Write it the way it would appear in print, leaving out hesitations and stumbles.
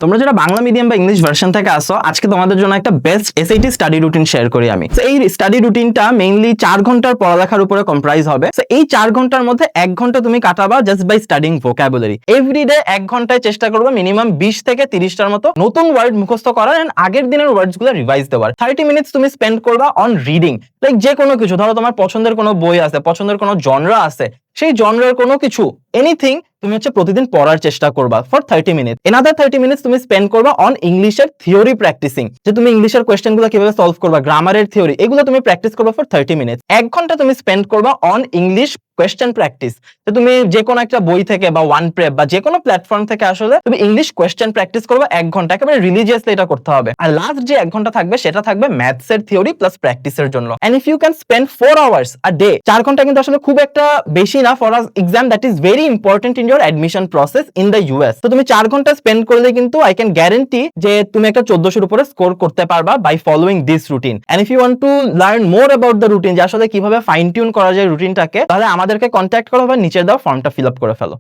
তোমরা যারা বাংলা মিডিয়াম বা ইংলিশ ভার্সন থেকে আসো, আজকে তোমাদের জন্য একটা best SAT study routine share করি আমি। তো এই স্টাডি রুটিনটা মেইনলি 4 ঘন্টার পড়ালেখার উপরে কম্প্রাইজ হবে। তো এই 4 ঘন্টার মধ্যে 1 ঘন্টা তুমি কাটাবা just by studying vocabulary. Everyday 1 ঘন্টায় চেষ্টা করবে মিনিমাম 20 থেকে 30টার মতো নতুন ওয়ার্ড মুখস্থ করার এন্ড আগের দিনের ওয়ার্ডস গুলো রিভাইজ দেওয়ার। 30 মিনিটস তুমি স্পেন্ড করবা অন রিডিং, লাইক যে কোনো কিছু। ধরো তোমার পছন্দের কোনো বই আছে, পছন্দের কোনো জনরা আছে, সেই জনরার কোনো কিছু এনিথিং তুমি প্রতিদিন পড়ার চেষ্টা করবা ফর 30 মিনিট। এনাদার 30 মিনিটস তুমি স্পেন্ড করবা অন ইংলিশের থিওরি প্র্যাকটিসিং, যে তুমি ইংলিশের কোয়েশ্চেনগুলো কিভাবে সলভ করবা, গ্রামারের থিওরি, এগুলো তুমি প্র্যাকটিস করবা ফর 30 মিনিটস। 1 ঘন্টা তুমি স্পেন্ড করবা অন ইংলিশ কোয়েশ্চেন প্র্যাকটিস, যে তুমি যে কোনো একটা বই থেকে বা ওয়ান প্রেপ বা যে কোনো প্ল্যাটফর্ম থেকে আসলে তুমি ইংলিশ কোয়েশ্চেন প্র্যাকটিস করবা 1 ঘন্টা, একেবারে রিলিজিয়াসলি এটা করতে হবে। আর লাস্ট যে 1 ঘন্টা থাকবে সেটা থাকবে ম্যাথস এর থিওরি প্লাস প্র্যাকটিসের জন্য। And if you can spend 4 hours a day, 4 ঘন্টা কিন্তু আসলে খুব একটা বেশি না for a exam that is very important in your admission process in the US. তো তুমি 4 ঘন্টা স্পেন্ড করলে কিন্তু আই ক্যান গ্যারান্টি যে তুমি একটা 1400 এর উপরে স্কোর করতে পারবা by following this routine. And if you want to learn more about the routine, যে আসলে কিভাবে ফাইন টিউন করা যায় রুটিনটাকে, তাহলে আমাদেরকে কন্ট্যাক্ট করো বা নিচে দাও ফর্মটা ফিল আপ করে ফেলো।